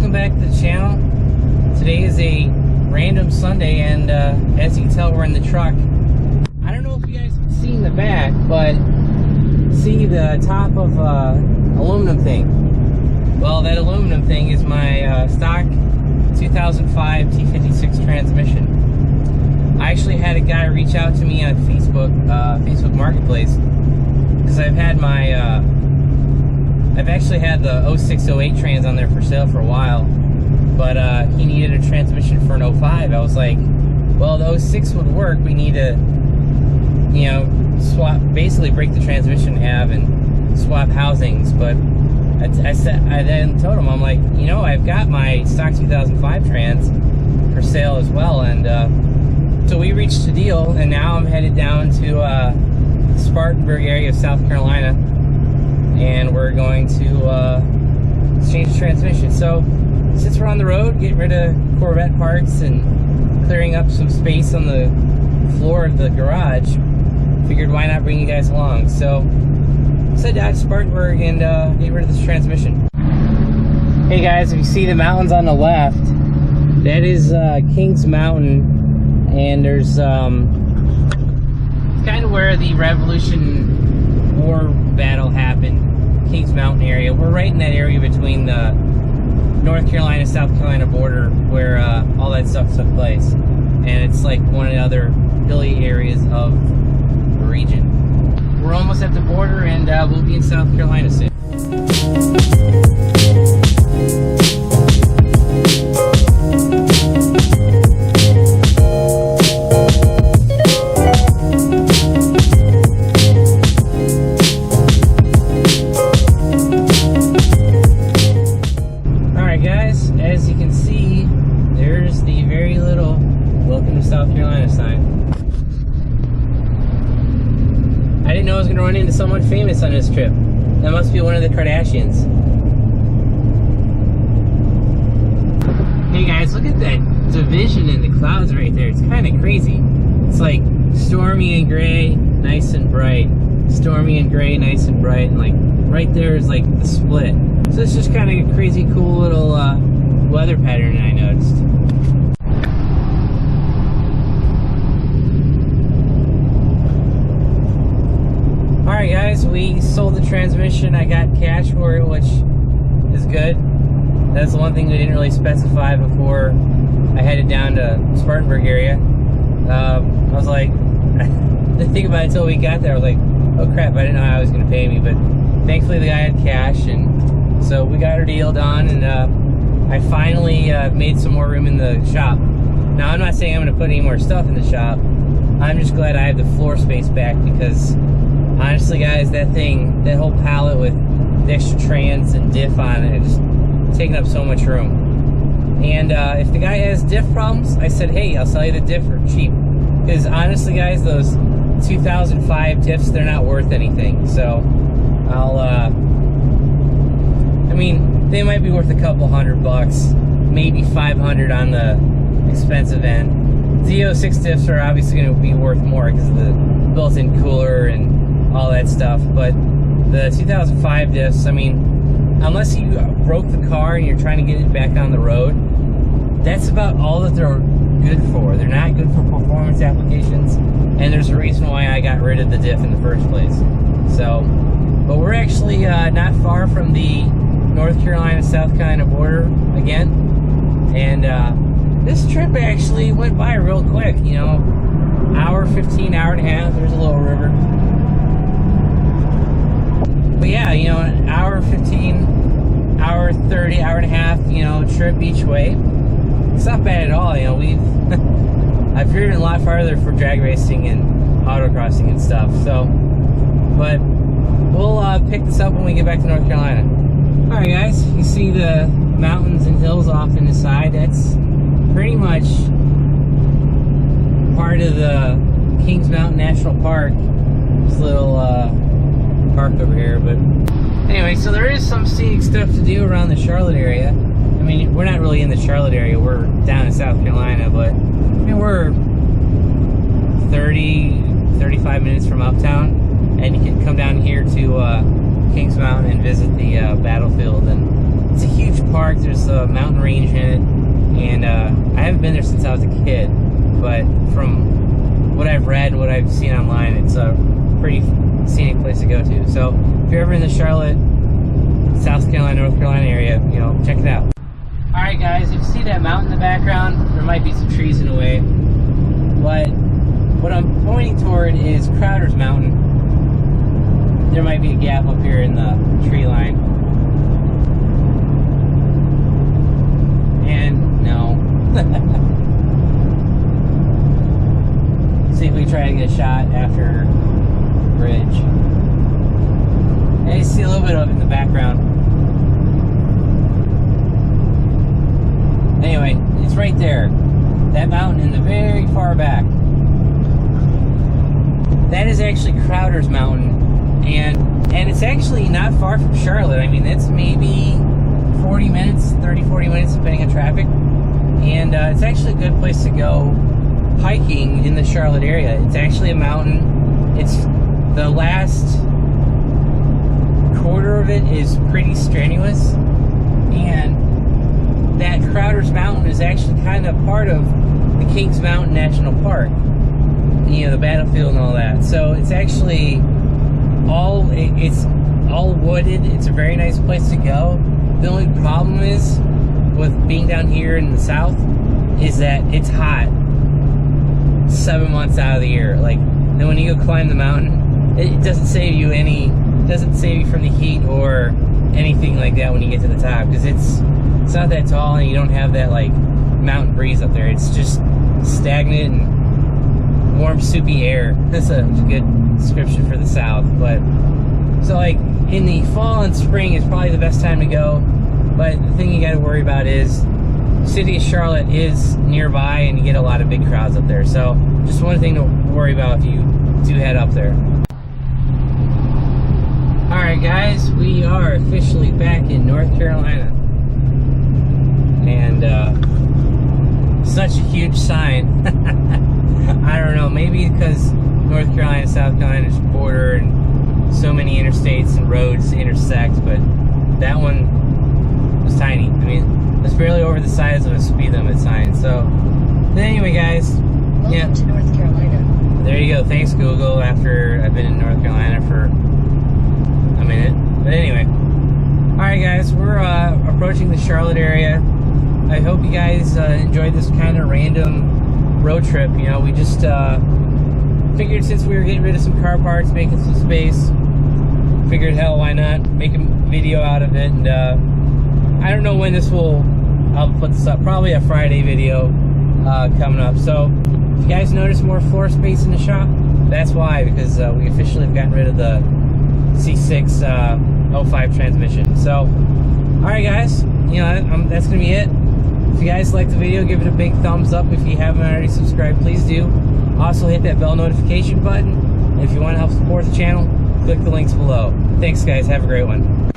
welcome back to the channel. Today is a random Sunday, and as you can tell, we're in the truck. I don't know if you guys can see in the back, but see the top of aluminum thing. Well, that aluminum thing is my stock 2005 T56 transmission. I actually had a guy reach out to me on Facebook, Facebook Marketplace, because I've had my I've actually had the 0608 trans on there for sale for a while, but he needed a transmission for an 05. I was like, well, the 06 would work. We need to, you know, swap, basically break the transmission in half and swap housings. But I then told him, I'm like, you know, I've got my stock 2005 trans for sale as well, and so we reached a deal, and now I'm headed down to Spartanburg area of South Carolina, and we're going to exchange the transmission. So since we're on the road, getting rid of Corvette parts and clearing up some space on the floor of the garage, figured why not bring you guys along. So let's head down to Spartanburg and get rid of this transmission. Hey guys, if you see the mountains on the left, that is Kings Mountain, and there's kind of where the Revolution War battle happened, Kings Mountain area. We're right in that area between the North Carolina, South Carolina border where all that stuff took place. And it's like one of the other hilly areas of the region. We're almost at the border, and we'll be in South Carolina soon. South Carolina sign. I didn't know I was going to run into someone famous on this trip. That must be one of the Kardashians. Hey guys, look at that division in the clouds right there. It's kind of crazy. It's like stormy and gray, nice and bright. Stormy and gray, nice and bright. And like right there is like the split. So it's just kind of a crazy, cool little weather pattern I noticed. Alright guys, we sold the transmission. I got cash for it, which is good. That's the one thing we didn't really specify before I headed down to Spartanburg area. I was like, I didn't think about it until we got there. I was like, oh crap, I didn't know how I was going to pay me, but thankfully the guy had cash, and so we got our deal done, and I finally made some more room in the shop. Now I'm not saying I'm going to put any more stuff in the shop. I'm just glad I have the floor space back, because honestly, guys, that thing, that whole pallet with the extra trans and diff on it, just taking up so much room. And if the guy has diff problems, I said, hey, I'll sell you the diff for cheap. Because honestly, guys, those 2005 diffs, they're not worth anything. So I'll, I mean, they might be worth a couple $100, maybe 500 on the expensive end. The 06 diffs are obviously going to be worth more because of the built-in cooler and all that stuff, but the 2005 diffs, I mean, unless you broke the car and you're trying to get it back on the road, that's about all that they're good for. They're not good for performance applications, and there's a reason why I got rid of the diff in the first place. So, but we're actually not far from the North Carolina, South Carolina border again, and this trip actually went by real quick, you know, hour 15, hour and a half. There's a little river. But yeah, you know, an hour 15, hour 30, hour and a half, you know, trip each way. It's not bad at all, you know. I've driven a lot farther for drag racing and autocrossing and stuff, so, but we'll pick this up when we get back to North Carolina. Alright guys, you see the mountains and hills off in the side. That's pretty much part of the Kings Mountain National Park. This little park over here, but anyway, so there is some scenic stuff to do around the Charlotte area. I mean, we're not really in the Charlotte area, we're down in South Carolina, but I mean, we're 35 minutes from uptown, and you can come down here to Kings Mountain and visit the battlefield, and it's a huge park. Park. There's a mountain range in it, and I haven't been there since I was a kid, but from what I've read and what I've seen online, it's a pretty scenic place to go to. So if you're ever in the Charlotte, South Carolina, North Carolina area, you know, check it out. Alright guys, if you see that mountain in the background, there might be some trees in the way, but what I'm pointing toward is Crowder's Mountain. There might be a gap up here in the tree line. And no. See if we try to get a shot after bridge. I see a little bit of it in the background. Anyway, it's right there. That mountain in the very far back. That is actually Crowder's Mountain. And it's actually not far from Charlotte. I mean, it's maybe 40 minutes, 30, 40 minutes, depending on traffic. And it's actually a good place to go hiking in the Charlotte area. It's actually a mountain. It's the last quarter of it is pretty strenuous. And that Crowder's Mountain is actually kind of part of the Kings Mountain National Park. You know, the battlefield and all that. So it's actually it's all wooded. It's a very nice place to go. The only problem is with being down here in the south is that it's hot 7 months out of the year. Like, then when you go climb the mountain, it doesn't save you from the heat or anything like that when you get to the top, because it's not that tall and you don't have that like mountain breeze up there. It's just stagnant and warm, soupy air. That's a good description for the south. But so like in the fall and spring is probably the best time to go. But the thing you got to worry about is the city of Charlotte is nearby and you get a lot of big crowds up there. So just one thing to worry about if you do head up there. Alright guys, we are officially back in North Carolina. And such a huge sign. I don't know, maybe because North Carolina, South Carolina is border and so many interstates and roads intersect, but that one was tiny. I mean, it's barely over the size of a speed limit sign. So, but anyway, guys, Welcome to North Carolina. There you go. Thanks, Google. After I've been in North Carolina for a minute, but anyway, all right, guys, we're approaching the Charlotte area. I hope you guys enjoyed this kind of random road trip. You know, we just figured since we were getting rid of some car parts, making some space, figured, hell, why not make a video out of it. And I don't know when I'll put this up, probably a Friday video coming up. So if you guys notice more floor space in the shop, that's why, because we officially have gotten rid of the C6 05 transmission. So alright guys, you know, that's gonna be it. If you guys liked the video, give it a big thumbs up. If you haven't already subscribed, please do. Also hit that bell notification button. And if you want to help support the channel, click the links below. Thanks guys, have a great one.